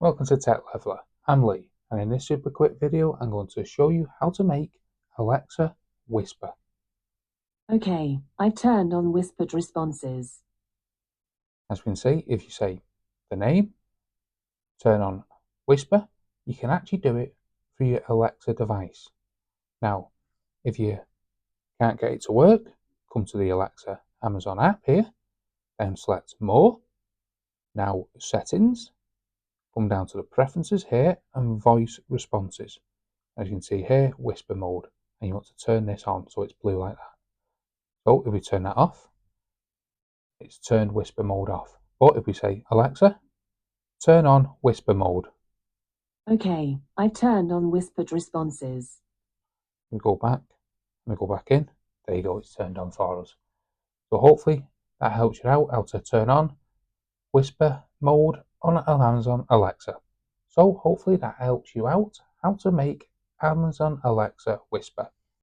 Welcome to Tech Leveler. I'm Lee, and in this super quick video I'm going to show you how to make Alexa whisper. Okay, I've turned on whispered responses. As we can see, if you say the name, turn on whisper, you can actually do it through your Alexa device. Now, if you can't get it to work, come to the Alexa Amazon app here, then select More. Now Settings, come down to the Preferences here and Voice Responses. As you can see here, whisper mode, and you want to turn this on so it's blue like that. So if we turn that off, it's turned whisper mode off. But if we say, Alexa, turn on whisper mode, Okay, I've turned on whispered responses. we go back, and we go back in, there you go, it's turned on for us. So hopefully that helps you out how to turn on whisper mode on Amazon Alexa. So hopefully that helps you out how to make Amazon Alexa whisper.